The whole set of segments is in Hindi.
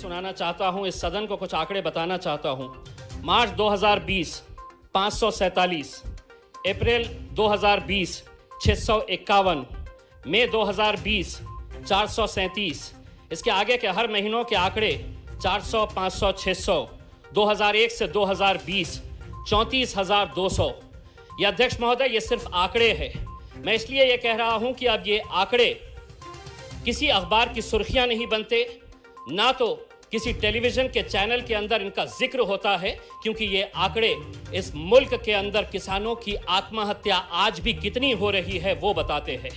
सुनाना चाहता हूं, इस सदन को कुछ आंकड़े बताना चाहता हूं। मार्च 2020 547, अप्रैल 2020 651, मई 2020 437, इसके आगे के हर महीनों के आंकड़े 400, 500, 600, 2001 से 2020 34,200। यह अध्यक्ष महोदय, ये सिर्फ आंकड़े हैं। मैं इसलिए ये कह रहा हूं कि अब ये आंकड़े किसी अखबार की सुर्खियां नहीं बनते, ना तो किसी टेलीविजन के चैनल के अंदर इनका जिक्र होता है, क्योंकि ये आंकड़े इस मुल्क के अंदर किसानों की आत्महत्या आज भी कितनी हो रही है वो बताते हैं।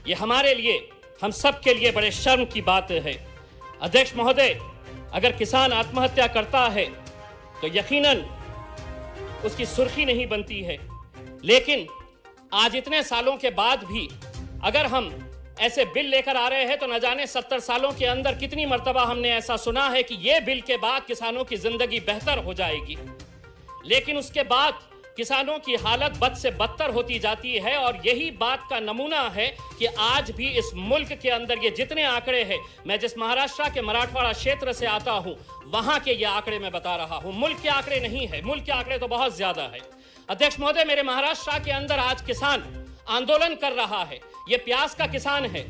ये हमारे लिए, हम सब के लिए बड़े शर्म की बात है। अध्यक्ष महोदय, अगर किसान आत्महत्या करता है तो यकीनन उसकी सुर्खी नहीं बनती है, लेकिन आज इतने सालों के बाद भी अगर हम ऐसे बिल लेकर आ रहे हैं तो न जाने 70 सालों के अंदर कितनी मर्तबा हमने ऐसा सुना है कि ये बिल के बाद किसानों की जिंदगी बेहतर हो जाएगी, लेकिन उसके बाद किसानों की हालत बद से बदतर होती जाती है। और यही बात का नमूना है कि आज भी इस मुल्क के अंदर ये जितने आंकड़े हैं, मैं जिस महाराष्ट्र के मराठवाड़ा क्षेत्र से आता हूं वहां के ये आंकड़े मैं बता रहा हूं, मुल्क के आंकड़े नहीं है, मुल्क के आंकड़े तो बहुत ज्यादा है। अध्यक्ष महोदय, मेरे महाराष्ट्र के अंदर आज किसान आंदोलन कर रहा है, ये प्याज का किसान है।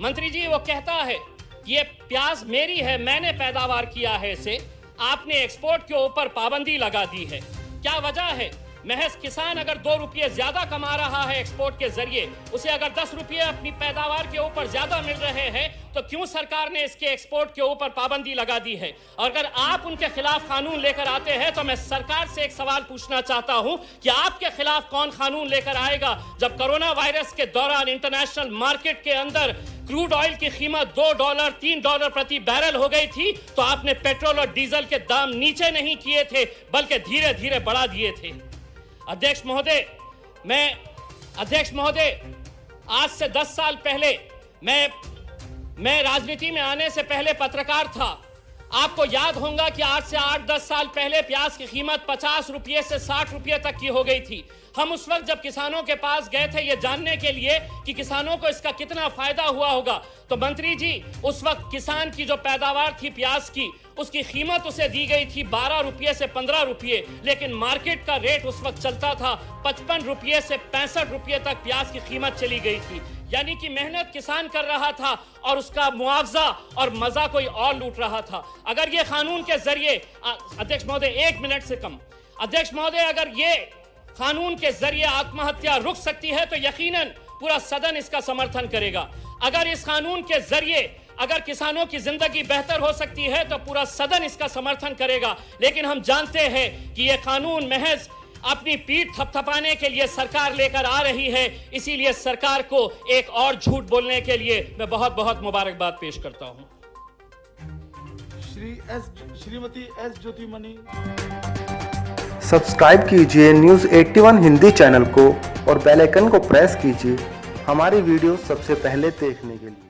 मंत्री जी, वो कहता है कि ये प्याज मेरी है, मैंने पैदावार किया है इसे, आपने एक्सपोर्ट के ऊपर पाबंदी लगा दी है। क्या वजह है? महज किसान अगर 2 रुपये ज्यादा कमा रहा है एक्सपोर्ट के जरिए, उसे अगर 10 रुपये अपनी पैदावार के ऊपर ज्यादा मिल रहे हैं, तो क्यों सरकार ने इसके एक्सपोर्ट के ऊपर पाबंदी लगा दी है? और अगर आप उनके खिलाफ कानून लेकर आते हैं तो मैं सरकार से एक सवाल पूछना चाहता हूं कि आपके खिलाफ कौन कानून लेकर आएगा? जब कोरोना वायरस के दौरान इंटरनेशनल मार्केट के अंदर क्रूड ऑयल की कीमत $2, $3 प्रति बैरल हो गई थी, तो आपने पेट्रोल और डीजल के दाम नीचे नहीं किए थे, बल्कि धीरे धीरे बढ़ा दिए थे। अध्यक्ष महोदय, आज से 10 साल पहले मैं राजनीति में आने से पहले पत्रकार था। आपको याद होगा कि आज से 8-10 साल पहले प्याज की कीमत 50 रुपये से 60 रुपये तक की हो गई थी। हम उस वक्त जब किसानों के पास गए थे ये जानने के लिए कि किसानों को इसका कितना फायदा हुआ होगा, तो मंत्री जी, उस वक्त किसान की जो पैदावार थी प्याज की, उसकी कीमत उसे दी गई थी 12 रुपये से 15 रुपये, लेकिन मार्केट का रेट उस वक्त चलता था 55 रुपये से 65 रुपये तक प्याज की कीमत चली गई थी। यानी कि मेहनत किसान कर रहा था और उसका मुआवजा और मजा कोई और लूट रहा था। अगर ये कानून के जरिए, अध्यक्ष महोदय 1 मिनट से कम, अध्यक्ष महोदय, अगर ये कानून के जरिए आत्महत्या रुक सकती है तो यकीनन पूरा सदन इसका समर्थन करेगा। अगर इस कानून के जरिए अगर किसानों की जिंदगी बेहतर हो सकती है तो पूरा सदन इसका समर्थन करेगा। लेकिन हम जानते हैं कि यह कानून महज अपनी पीठ थपथपाने के लिए सरकार लेकर आ रही है, इसीलिए सरकार को एक और झूठ बोलने के लिए मैं बहुत बहुत मुबारकबाद पेश करता हूं। श्रीमती एस ज्योतिमणि। सब्सक्राइब कीजिए न्यूज़ 81 हिंदी चैनल को और बेल आइकन को प्रेस कीजिए हमारी वीडियो सबसे पहले देखने के लिए।